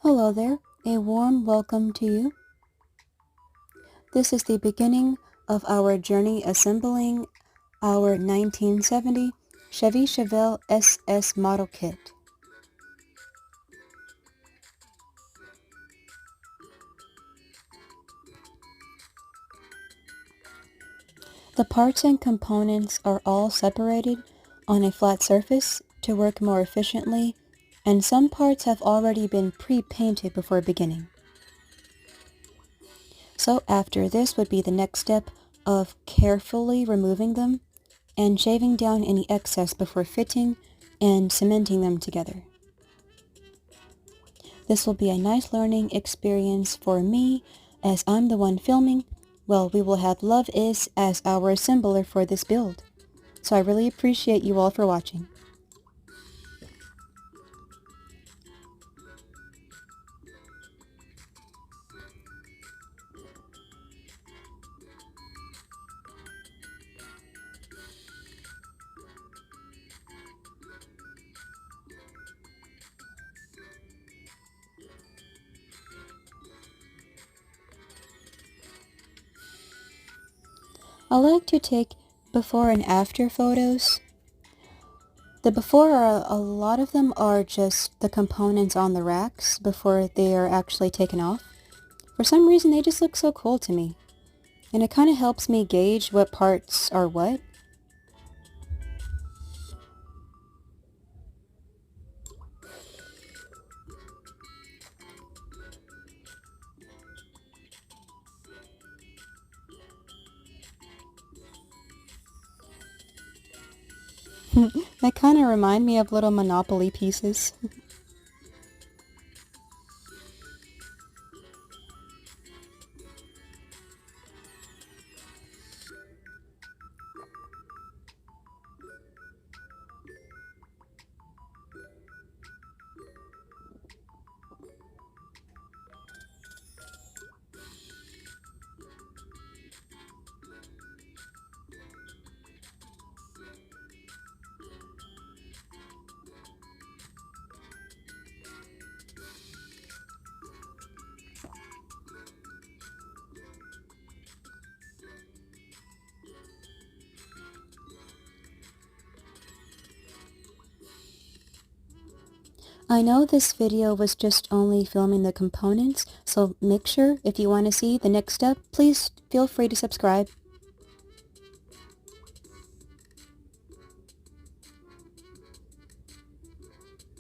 Hello there, a warm welcome to you. This is the beginning of our journey assembling our 1970 Chevy Chevelle SS model kit. The parts and components are all separated on a flat surface to work more efficiently, and some parts have already been pre-painted before beginning. So after this would be the next step of carefully removing them and shaving down any excess before fitting and cementing them together. This will be a nice learning experience for me as I'm the one filming. Well, we will have Love Is as our assembler for this build. So I really appreciate you all for watching. I like to take before and after photos. The before, a lot of them are just the components on the racks before they are actually taken off. For some reason they just look so cool to me, and it kind of helps me gauge what parts are what. They kind of remind me of little Monopoly pieces. I know this video was just only filming the components, so make sure if you want to see the next step, please feel free to subscribe.